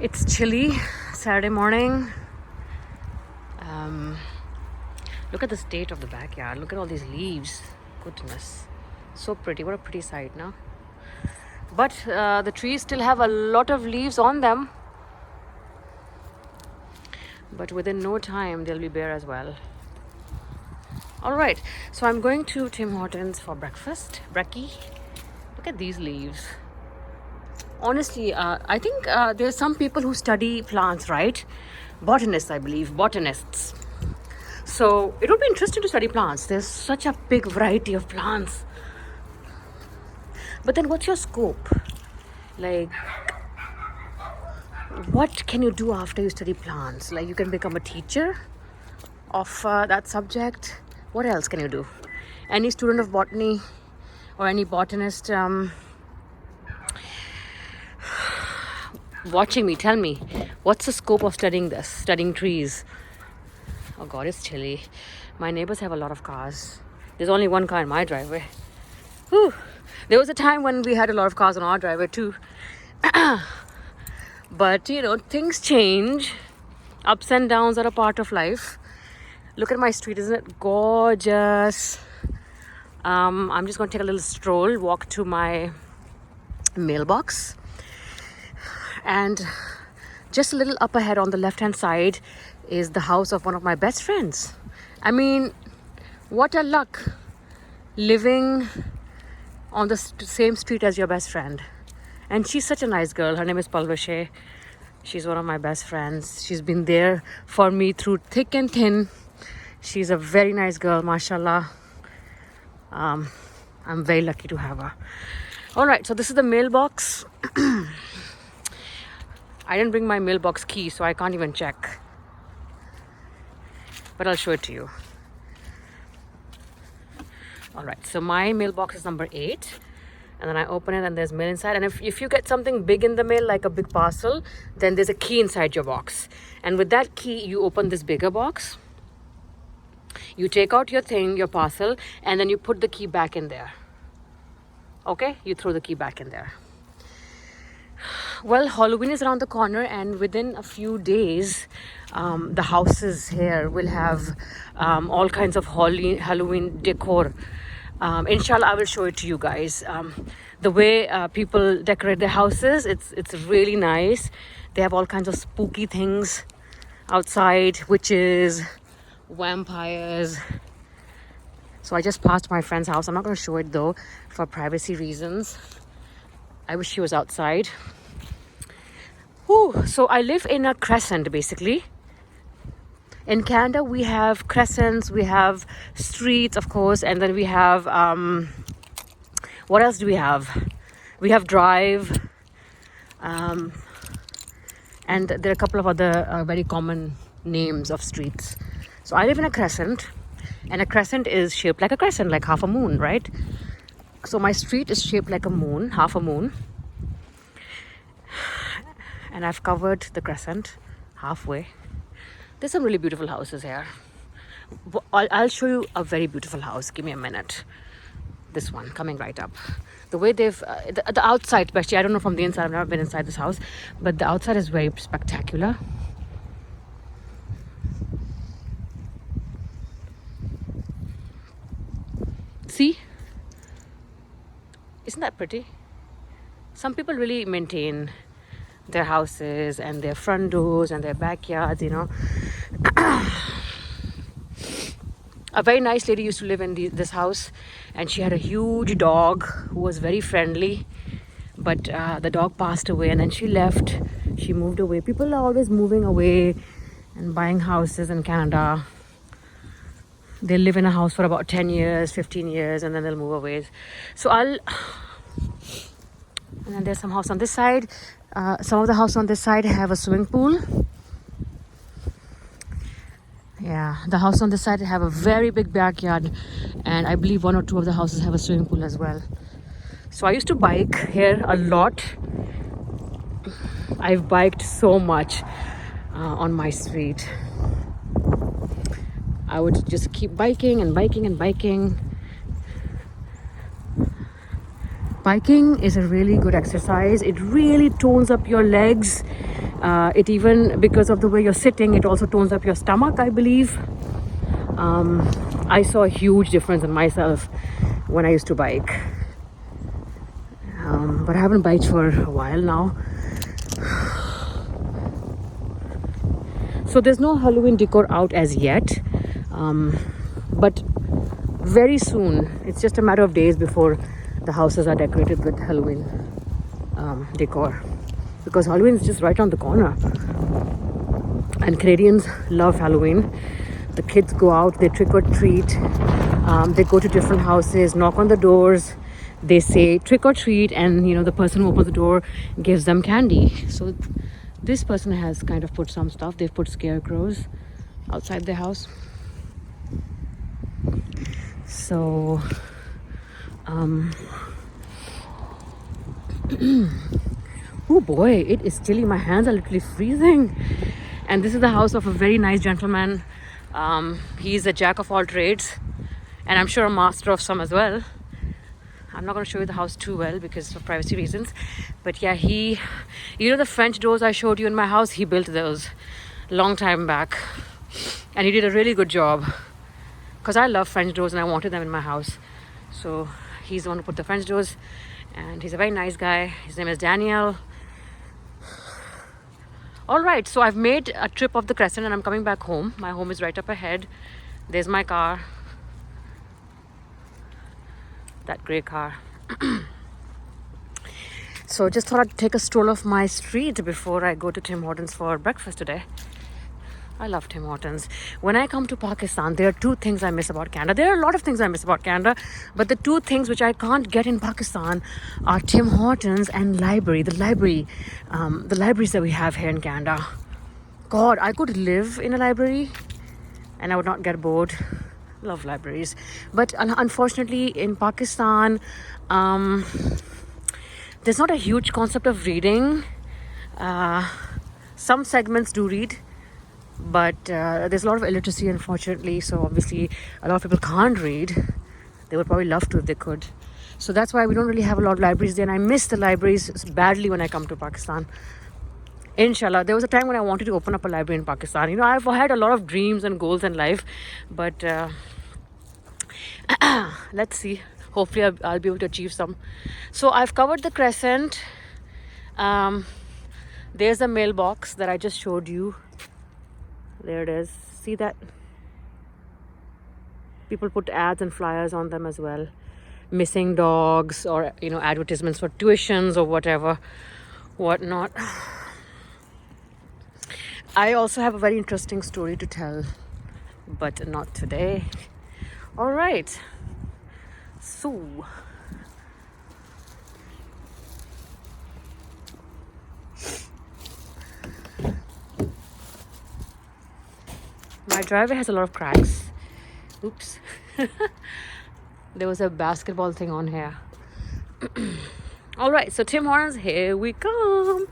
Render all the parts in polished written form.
It's chilly, Saturday morning. Um, Look at the state of the backyard. Look at all these leaves. Goodness. So pretty. What a pretty sight, no? But the trees still have a lot of leaves on them. But within no time, they'll be bare as well. All right. So I'm going to Tim Hortons for breakfast. Brekkie. Look at these leaves. Honestly, I think there's some people who study plants, right? Botanists, I believe. Botanists. So it would be interesting to study plants. There's such a big variety of plants. But then what's your scope? Like, what can you do after you study plants? Like, you can become a teacher of that subject. What else can you do? Any student of botany or any botanist watching me, tell me, what's the scope of studying this, studying trees? Oh God, it's chilly. My neighbors have a lot of cars. There's only one car in my driveway. Whew. There was a time when we had a lot of cars on our driveway too. But you know, things change. Ups and downs are a part of life. Look at my street, isn't it gorgeous? I'm just going to take a little stroll, walk to my mailbox. And just a little up ahead on the left hand side is the house of one of my best friends. I mean, what a luck living on the same street as your best friend. And she's such a nice girl. Her name is Palvashe. She's one of my best friends. She's been there for me through thick and thin. She's a very nice girl, mashallah. I'm very lucky to have her. All right, so this is the mailbox. I didn't bring my mailbox key, so I can't even check. But I'll show it to you. All right, so my mailbox is number 8. And then I open it and there's mail inside. And if you get something big in the mail, like a big parcel, then there's a key inside your box. And with that key, you open this bigger box. You take out your thing, your parcel, and then you put the key back in there. Okay? You throw the key back in there. Well, Halloween is around the corner, and within a few days, the houses here will have all kinds of Halloween decor. Inshallah, I will show it to you guys. The way people decorate their houses, it's really nice. They have all kinds of spooky things outside, witches, vampires. So I just passed my friend's house. I'm not going to show it though, for privacy reasons. I wish she was outside. Whew. So I live in a crescent, basically. In Canada, we have crescents, we have streets, of course, and then we have, what else do we have? We have drive, and there are a couple of other very common names of streets. So I live in a crescent, and a crescent is shaped like a crescent, like half a moon, right? So my street is shaped like a moon, half a moon. And I've covered the crescent halfway. There's some really beautiful houses here. I'll show you a very beautiful house. Give me a minute. This one, coming right up. The way they've, the outside especially, I don't know from the inside, I've never been inside this house, but the outside is very spectacular. See? Isn't that pretty? Some people really maintain their houses and their front doors and their backyards, you know. A very nice lady used to live in this house, and she had a huge dog who was very friendly, but the dog passed away, and then she left. She moved away. People are always moving away and buying houses in Canada. They live in a house for about 10 years, 15 years, and then they'll move away. So and then there's some house on this side. Some of the houses on this side have a swimming pool. Yeah, the house on this side have a very big backyard, and I believe 1 or 2 of the houses have a swimming pool as well. So I used to bike here a lot. I've biked so much on my street. I would just keep biking and biking and biking. Biking is a really good exercise. It really tones up your legs. It even, because of the way you're sitting, it also tones up your stomach, I believe. I saw a huge difference in myself when I used to bike. But I haven't biked for a while now. So there's no Halloween decor out as yet. But very soon, it's just a matter of days before the houses are decorated with Halloween decor. Because Halloween is just right around the corner. And Canadians love Halloween. The kids go out, they trick or treat. They go to different houses, knock on the doors. They say trick or treat, and the person who opens the door gives them candy. So this person has kind of put some stuff. They've put scarecrows outside their house. So oh boy, it is chilly. My hands are literally freezing. And this is the house of a very nice gentleman. He's a jack of all trades, and I'm sure a master of some as well. I'm not going to show you the house too well because of privacy reasons. But yeah, the French doors I showed you in my house, he built those long time back. And he did a really good job. Because I love French doors and I wanted them in my house. So he's the one who put the French doors. And he's a very nice guy. His name is Daniel. Alright, so I've made a trip of the Crescent and I'm coming back home. My home is right up ahead. There's my car. That grey car. So just thought I'd take a stroll off my street before I go to Tim Hortons for breakfast today. I love Tim Hortons. When I come to Pakistan, there are two things I miss about Canada. There are a lot of things I miss about Canada, but the two things which I can't get in Pakistan are Tim Hortons and library. The libraries that we have here in Canada. God, I could live in a library and I would not get bored. Love libraries. But unfortunately in Pakistan, there's not a huge concept of reading. Some segments do read, but there's a lot of illiteracy, unfortunately. So obviously a lot of people can't read. They would probably love to if they could. So that's why we don't really have a lot of libraries there, and I miss the libraries badly when I come to Pakistan. Inshallah, there was a time when I wanted to open up a library in Pakistan. I've had a lot of dreams and goals in life, but let's see. Hopefully I'll be able to achieve some. So I've covered the Crescent. There's a mailbox that I just showed you. There it is. See that? People put ads and flyers on them as well. Missing dogs, or advertisements for tuitions or whatnot. I also have a very interesting story to tell, but not today. All right. So my driveway has a lot of cracks. Oops. There was a basketball thing on here. All right, so Tim Hortons, here we come.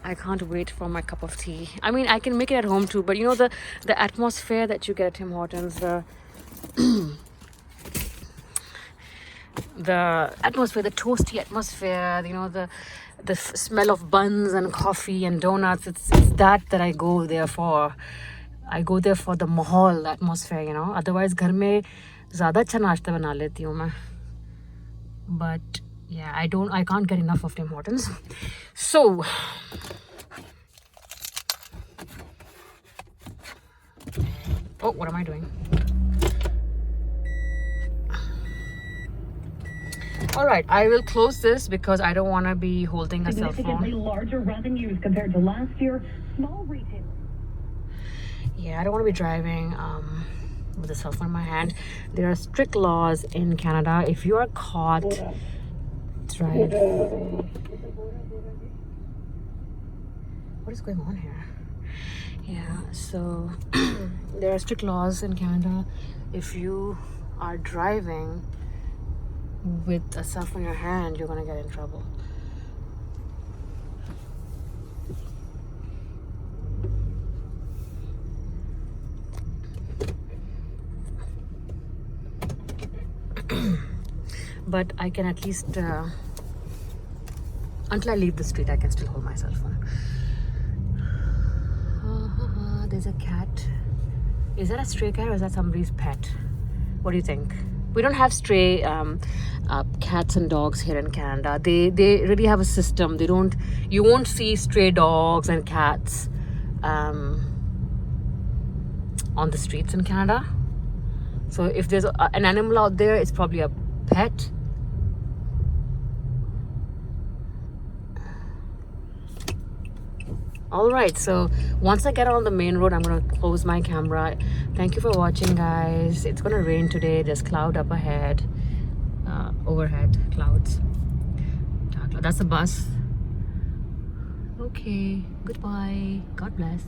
I can't wait for my cup of tea. I mean, I can make it at home too, but the atmosphere that you get at Tim Hortons, the atmosphere, the toasty atmosphere, the smell of buns and coffee and donuts, it's that I go there for. I go there for the mahal, the atmosphere, Otherwise, घर में ज़्यादा अच्छा नाश्ता बना लेती हूँ मैं. But yeah, I can't get enough of Tim Hortons. So oh, what am I doing? All right, I will close this because I don't want to be holding a cell phone. Significantly larger revenues compared to last year. Small retail. Yeah, I don't want to be driving with a cell phone in my hand. There are strict laws in Canada. If you are caught driving, what is going on here? Yeah, so there are strict laws in Canada. If you are driving with a cell phone in your hand, you're gonna get in trouble. But I can at least until I leave the street, I can still hold my cell phone. there's a cat. Is that a stray cat or is that somebody's pet? What do you think? We don't have stray cats and dogs here in Canada. They really have a system. You won't see stray dogs and cats on the streets in Canada. So if there's an animal out there, it's probably a pet. All right, so once I get on the main road, I'm gonna close my camera. Thank you for watching, guys. It's gonna rain today. There's cloud up ahead, overhead clouds. Dark cloud. That's a bus. Okay, goodbye. God bless.